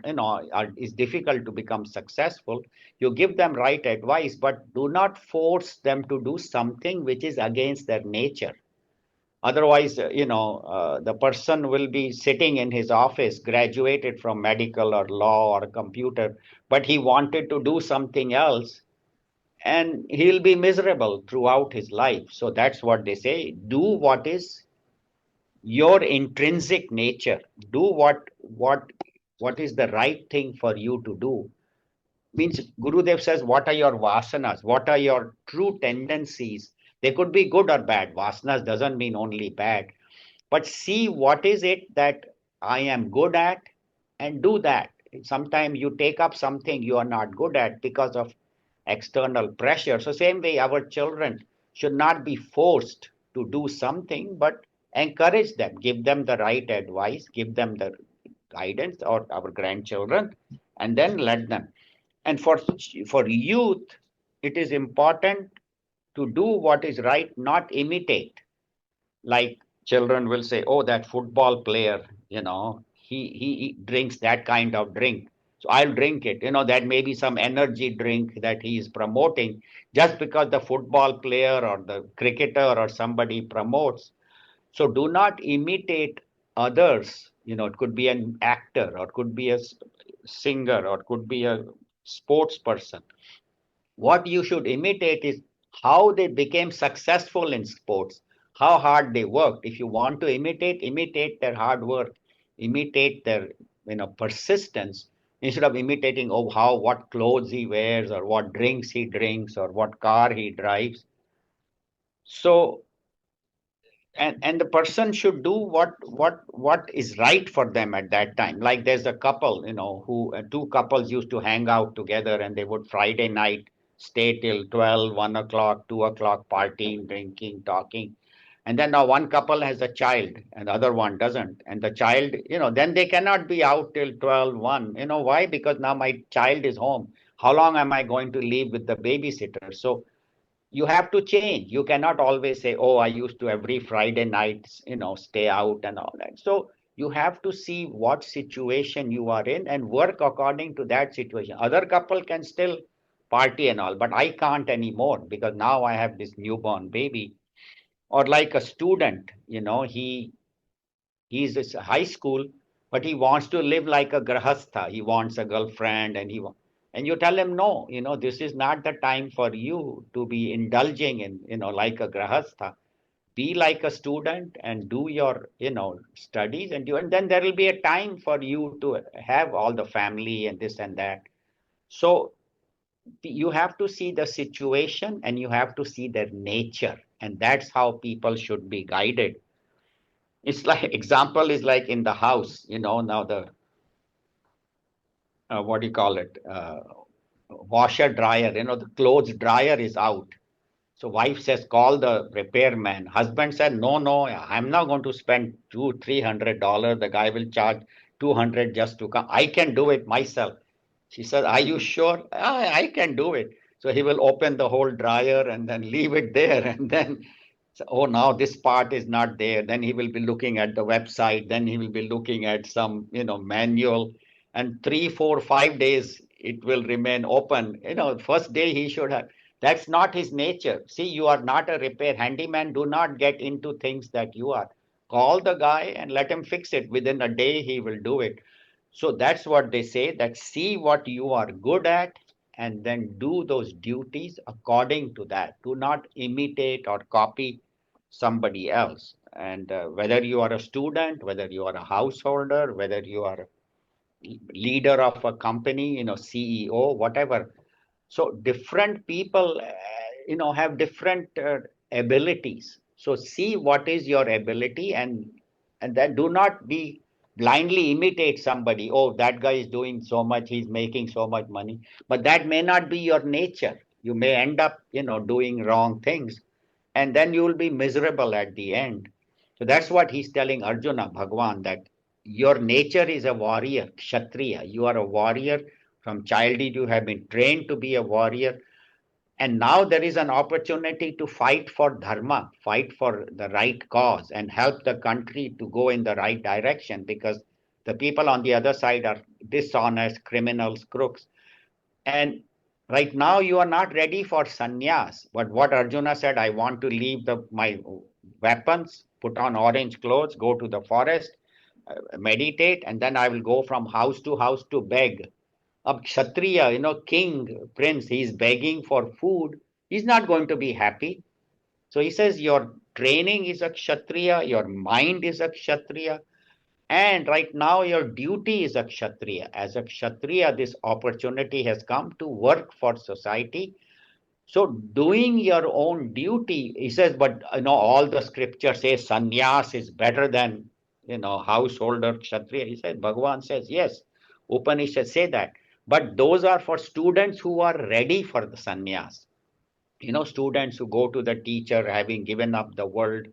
it's difficult to become successful. You give them right advice, but do not force them to do something which is against their nature. Otherwise, the person will be sitting in his office, graduated from medical or law or computer, but he wanted to do something else, and he'll be miserable throughout his life. So that's what they say. Do what is your intrinsic nature. Do what is the right thing for you to do. Means Gurudev says, what are your vasanas? What are your true tendencies? They could be good or bad. Vasanas doesn't mean only bad. But see what is it that I am good at, and do that. Sometimes you take up something you are not good at because of external pressure. So same way, our children should not be forced to do something, but encourage them, give them the right advice, give them the guidance, or our grandchildren, and then let them. And for youth, it is important to do what is right, not imitate. Like children will say, oh, that football player, he drinks that kind of drink, so I'll drink it. That may be some energy drink that he is promoting, just because the football player or the cricketer or somebody promotes. So do not imitate others. It could be an actor, or it could be a singer, or it could be a sports person. What you should imitate is how they became successful in sports, how hard they worked. If you want to imitate their hard work, imitate their persistence, instead of imitating, oh, what clothes he wears, or what drinks he drinks, or what car he drives. So and the person should do what is right for them at that time. Like there's a couple, who two couples used to hang out together, and they would Friday night stay till 12, 1 o'clock, 2 o'clock, partying, drinking, talking. And then now one couple has a child and the other one doesn't, and the child, then they cannot be out till 12, 1. Why? Because now my child is home. How long am I going to leave with the babysitter? So you have to change. You cannot always say, oh, I used to every Friday night, stay out and all that. So you have to see what situation you are in and work according to that situation. Other couple can still party and all, but I can't anymore, because now I have this newborn baby. Or like a student, he's a high school, but he wants to live like a grahastha. He wants a girlfriend, and you tell him, no, this is not the time for you to be indulging in, like a grahastha. Be like a student and do your, studies, and then there will be a time for you to have all the family and this and that. So You have to see the situation and you have to see their nature. And that's how people should be guided. It's like, example is like in the house, now the, what do you call it? Washer dryer, the clothes dryer is out. So wife says, call the repairman. Husband said, no, I'm not going to spend $200-300. The guy will charge 200 just to come. I can do it myself. She said, are you sure? I can do it. So he will open the whole dryer and then leave it there. And then, so, oh, now this part is not there. Then he will be looking at the website. Then he will be looking at some, manual. And 3, 4, 5 days, it will remain open. First day he should have. That's not his nature. See, you are not a repair handyman. Do not get into things that you are. Call the guy and let him fix it. Within a day, he will do it. So that's what they say, that see what you are good at and then do those duties according to that. Do not imitate or copy somebody else. And whether you are a student, whether you are a householder, whether you are a leader of a company, CEO, whatever. So different people, have different abilities. So see what is your ability, and then do not be blindly imitate somebody. Oh, that guy is doing so much, he's making so much money, but that may not be your nature. You may end up, doing wrong things, and then you will be miserable at the end. So that's what he's telling Arjuna, Bhagwan, that your nature is a warrior, Kshatriya. You are a warrior. From childhood, you have been trained to be a warrior. And now there is an opportunity to fight for dharma, fight for the right cause, and help the country to go in the right direction, because the people on the other side are dishonest, criminals, crooks. And right now you are not ready for sannyas. But what Arjuna said, I want to leave my weapons, put on orange clothes, go to the forest, meditate, and then I will go from house to house to beg. A Kshatriya, king, prince, he's begging for food. He's not going to be happy. So he says, your training is a Kshatriya, your mind is a Kshatriya, and right now, your duty is a Kshatriya. As a Kshatriya, this opportunity has come to work for society. So, doing your own duty, he says, but all the scriptures say sannyas is better than householder Kshatriya. He said, Bhagavan says, yes, Upanishads say that. But those are for students who are ready for the sannyas. Students who go to the teacher having given up the world,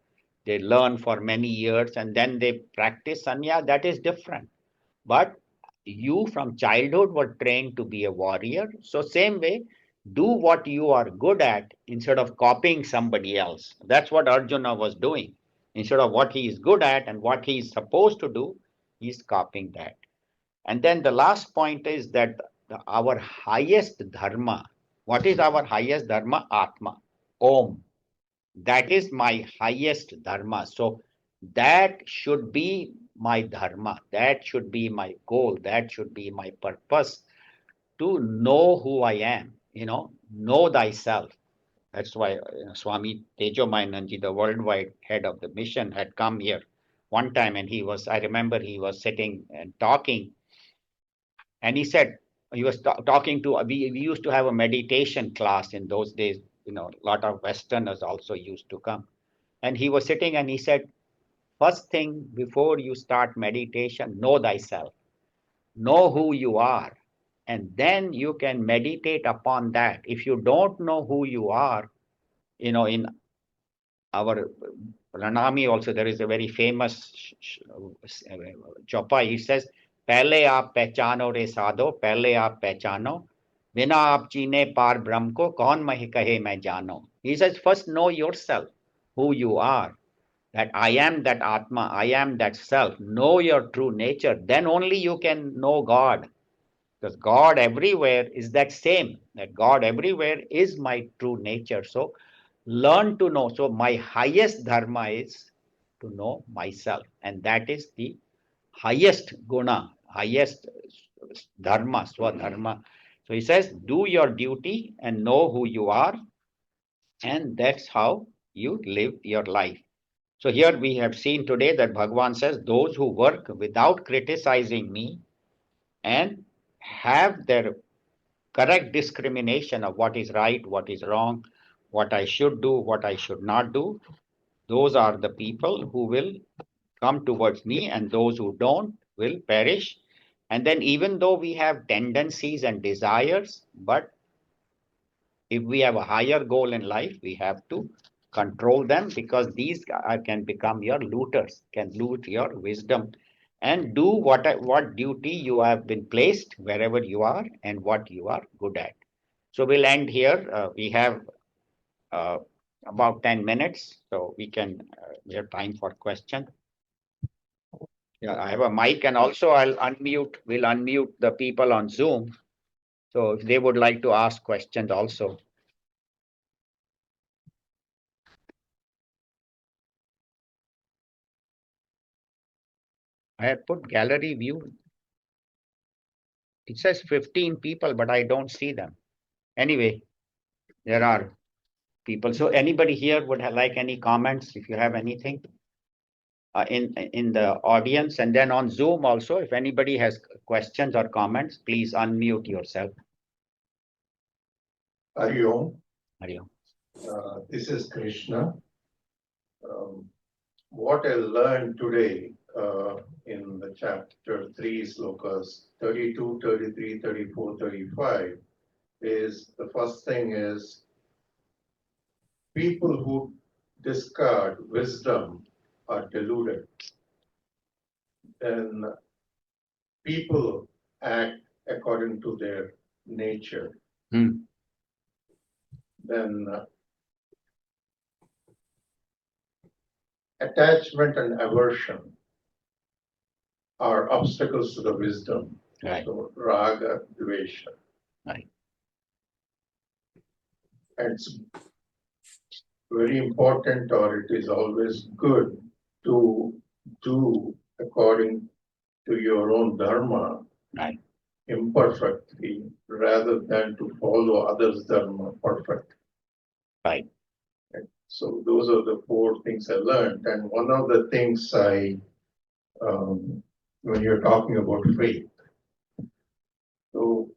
they learn for many years and then they practice sanya. That is different. But you from childhood were trained to be a warrior. So same way, do what you are good at instead of copying somebody else. That's what Arjuna was doing. Instead of what he is good at and what he is supposed to do, he's copying that. And then the last point is that our highest dharma, what is our highest dharma? Atma, Om. That is my highest dharma. So that should be my dharma. That should be my goal. That should be my purpose, to know who I am, know thyself. That's why Swami Tejomayananji, the worldwide head of the mission, had come here one time, and I remember he was sitting and talking, and he said, he was talking to, we used to have a meditation class in those days, a lot of Westerners also used to come. And he was sitting and he said, first thing before you start meditation, know thyself, know who you are, and then you can meditate upon that. If you don't know who you are, in our Ranami also, there is a very famous chopai. He says, "Pehle aap pehchano re sadho, pehle aap pehchano, बिना आप चीने पार ब्रह्म को कौन मह कहे मैं जानो." He says, first know yourself, who you are, that I am that Atma, I am that self. Know your true nature. Then only you can know God. Because God everywhere is that same, that God everywhere is my true nature. So learn to know. So my highest dharma is to know myself. And that is the highest guna, highest dharma, swadharma. So he says, do your duty and know who you are. And that's how you live your life. So here we have seen today that Bhagavan says, those who work without criticizing me and have their correct discrimination of what is right, what is wrong, what I should do, what I should not do, those are the people who will come towards me, and those who don't will perish. And then, even though we have tendencies and desires, but if we have a higher goal in life, we have to control them, because these can become your looters, can loot your wisdom, and do what duty you have been placed wherever you are and what you are good at. So we'll end here. We have uh, about 10 minutes, so we have time for question. Yeah, I have a mic, and also we'll unmute the people on Zoom. So if they would like to ask questions also. I had put gallery view. It says 15 people, but I don't see them. Anyway, there are people. So anybody here would like any comments, if you have anything in the audience, and then on Zoom also, if anybody has questions or comments, please unmute yourself. Hari Om. Hari Om. This is Krishna. What I learned today in the chapter 3 slokas 32, 33, 34, 35 is the first thing is people who discard wisdom are deluded. Then people act according to their nature. Then attachment and aversion are obstacles to the wisdom. Right. So raga, dvesha. Right. And it's very important, or it is always good to do according to your own dharma. Right. Imperfectly, rather than to follow others' dharma perfect. Right. So those are the 4 things I learned. And one of the things when you're talking about faith, so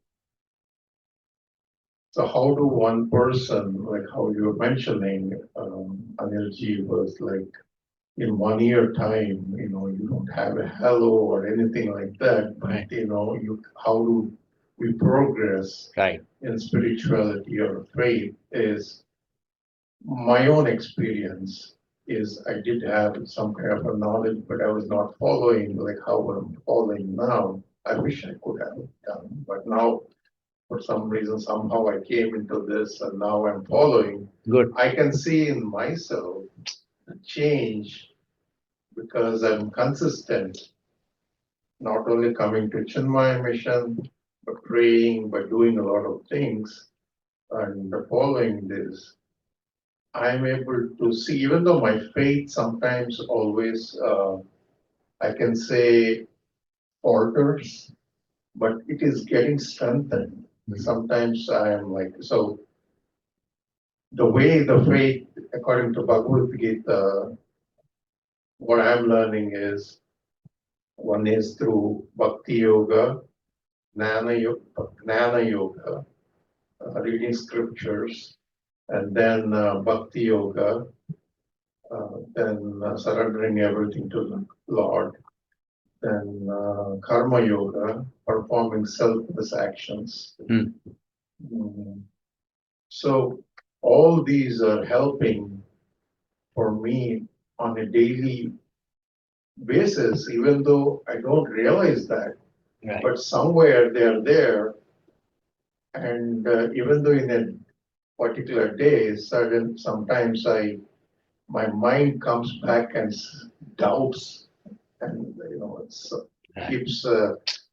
how do one person, like how you're mentioning, Anilji, was like in 1 year time, you don't have a hello or anything like that, but Right. how do we progress Right. in spirituality or faith is my own experience is I did have some kind of a knowledge, but I was not following like how I'm following now. I wish I could have done, but now for some reason, somehow I came into this and now I'm following. Good. I can see in myself the change because I'm consistent, not only coming to Chinmaya mission, but praying, but doing a lot of things and following this. I'm able to see, even though my faith sometimes always, I can say, falters, but it is getting strengthened. Sometimes I am like, so the way the faith, according to Bhagavad Gita, what I'm learning is one is through Bhakti Yoga, Jnana Yoga, reading scriptures, and then Bhakti Yoga, then surrendering everything to the Lord, then Karma Yoga, performing selfless actions. So all these are helping for me on a daily basis, even though I don't realize that, Right. but somewhere they're there. And even though in a particular day, sometimes my mind comes back and doubts, and Right. keeps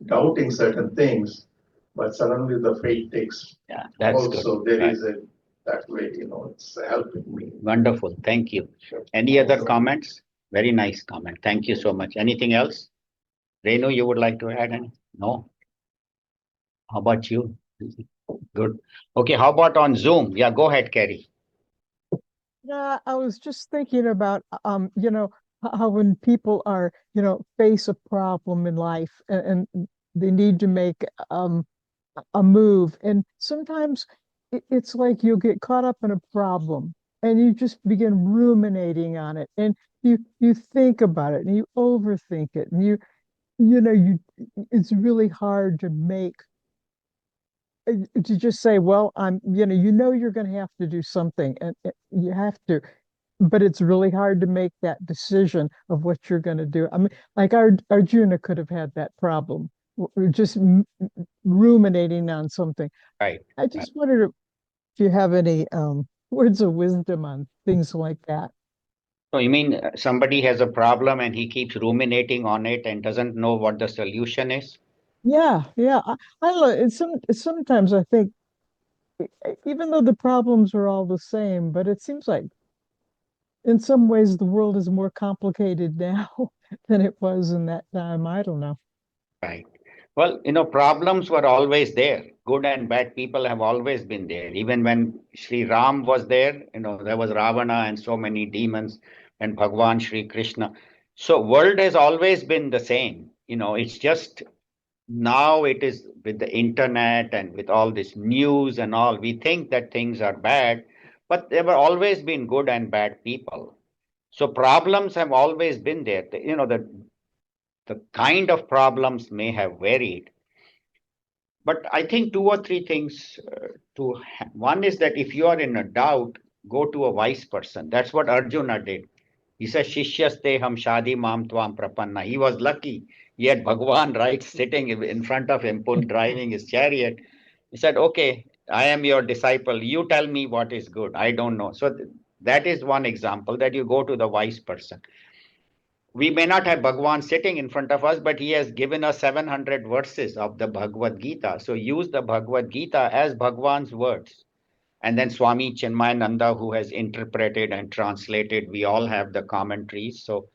doubting certain things, but suddenly the faith takes. Yeah, that's also good. there Right. is that way, it's helping me. Wonderful. Thank you. Sure. Any other comments? Very nice comment. Thank you so much. Anything else? Renu, you would like to add any? No? How about you? Good. Okay, how about on Zoom? Yeah, go ahead, Kerry. Yeah, I was just thinking about how when people are, face a problem in life and they need to make a move. And sometimes it's like you'll get caught up in a problem and you just begin ruminating on it, and you think about it and you overthink it, and you know you it's really hard to make to just say, well, you're going to have to do something, and you have to, but it's really hard to make that decision of what you're going to do. I mean, like Arjuna could have had that problem, just ruminating on something. Right. I just wondered if you have any words of wisdom on things like that. So you mean somebody has a problem and he keeps ruminating on it and doesn't know what the solution is? Yeah, yeah. I don't know. Sometimes I think, even though the problems are all the same, but it seems like in some ways the world is more complicated now than it was in that time. I don't know. Right. Well, problems were always there. Good and bad people have always been there. Even when Sri Ram was there, there was Ravana and so many demons and Bhagwan Sri Krishna. So world has always been the same. It's just now it is with the internet and with all this news and all, we think that things are bad, but there were always been good and bad people. So problems have always been there. The kind of problems may have varied, but I think two or three things one is that if you are in a doubt, go to a wise person. That's what Arjuna did. He says, Shishyaste ham shadi mam tvam prapanna. He was lucky. He had Bhagwan right sitting in front of him, driving his chariot. He said, okay, I am your disciple. You tell me what is good. I don't know. So that is one example, that you go to the wise person. We may not have Bhagwan sitting in front of us, but he has given us 700 verses of the Bhagavad Gita. So use the Bhagavad Gita as Bhagwan's words. And then Swami Chinmayananda, who has interpreted and translated, we all have the commentaries. So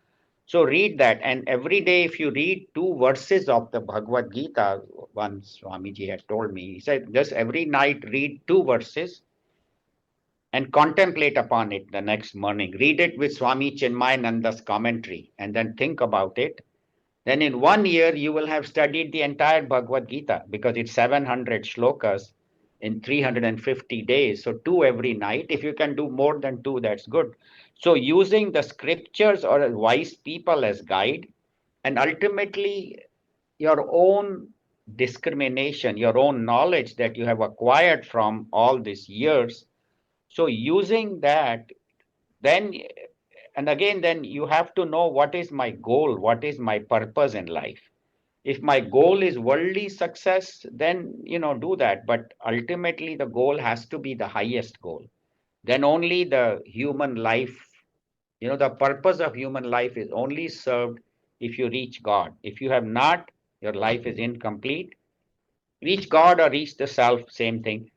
read that. And every day, if you read 2 verses of the Bhagavad Gita, once Swamiji had told me, he said, just every night read 2 verses and contemplate upon it the next morning. Read it with Swami Chinmayananda's commentary and then think about it. Then in 1 year, you will have studied the entire Bhagavad Gita, because it's 700 shlokas in 350 days. So 2 every night. If you can do more than 2, that's good. So using the scriptures or wise people as guide, and ultimately your own discrimination, your own knowledge that you have acquired from all these years. So using that, then and again, then you have to know, what is my goal, what is my purpose in life. If my goal is worldly success, then do that, but ultimately the goal has to be the highest goal. Then only the human life, the purpose of human life is only served if you reach God. If you have not, your life is incomplete. Reach God or reach the self, same thing.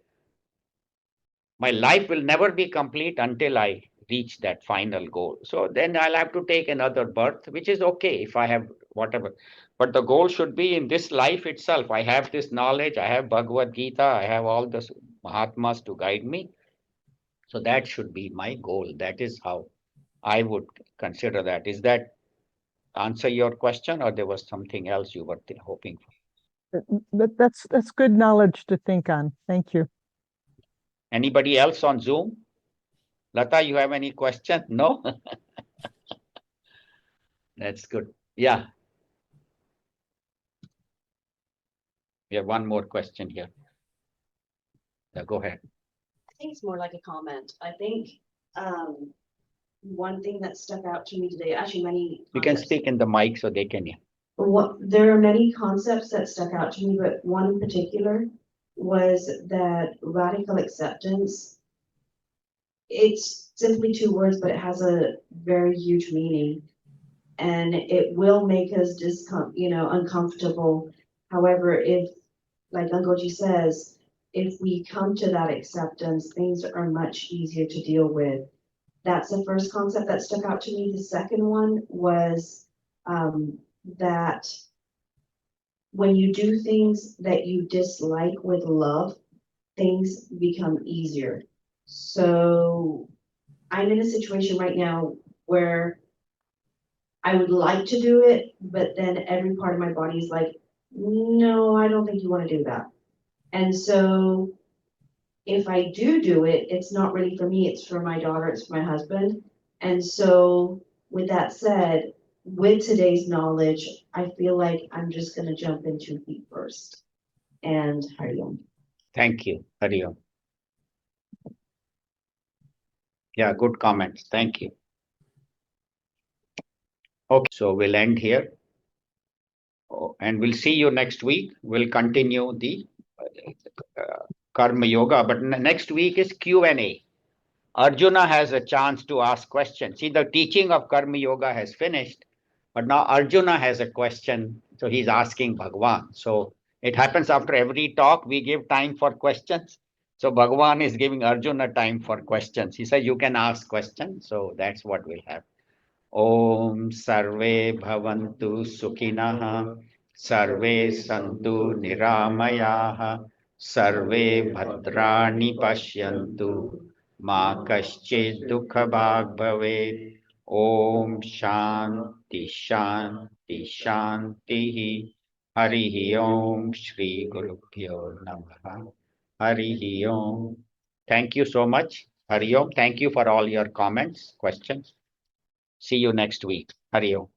My life will never be complete until I reach that final goal. So then I'll have to take another birth, which is okay if I have whatever. But the goal should be in this life itself. I have this knowledge, I have Bhagavad Gita, I have all the Mahatmas to guide me. So that should be my goal. That is how I would consider that. Is that answer your question, or there was something else you were hoping for? That's good knowledge to think on. Thank you. Anybody else on Zoom? Lata, you have any question? No? That's good. Yeah. We have one more question here. Yeah, go ahead. I think it's more like a comment. I think one thing that stuck out to me today, actually many You can speak in the mic so they can hear. There are many concepts that stuck out to me, but one in particular was that radical acceptance. It's simply 2 words, but it has a very huge meaning, and it will make us uncomfortable. However, if, like Uncle says, if we come to that acceptance, things are much easier to deal with. That's the first concept that stuck out to me. The second one was that when you do things that you dislike with love, things become easier. So I'm in a situation right now where I would like to do it, but then every part of my body is like, no, I don't think you want to do that. And so if I do it, it's not really for me, it's for my daughter, it's for my husband. And so with that said, with today's knowledge, I feel like I'm just gonna jump into feet first. And Hari Om. Thank you, Hari Om. Yeah, good comments. Thank you. Okay, so we'll end here. Oh, and we'll see you next week. We'll continue the Karma Yoga, but next week is Q&A. Arjuna has a chance to ask questions. See, the teaching of Karma Yoga has finished, but now Arjuna has a question, so he's asking Bhagwan. So it happens after every talk, we give time for questions. So Bhagwan is giving Arjuna time for questions. He said, you can ask questions. So that's what we'll have. Om Sarve Bhavantu Sukhinah, Sarve Santu Niramayaha, Sarve Bhadrani Pashyantu, Ma Kaschid Dukha Bhag Bhave. Om Shanti Shanti Shanti. Harihi Om Shri Gurubhyo Namaha. Harihi Om. Thank you so much. Hari Om. Thank you for all your comments, questions. See you next week. Hari Om.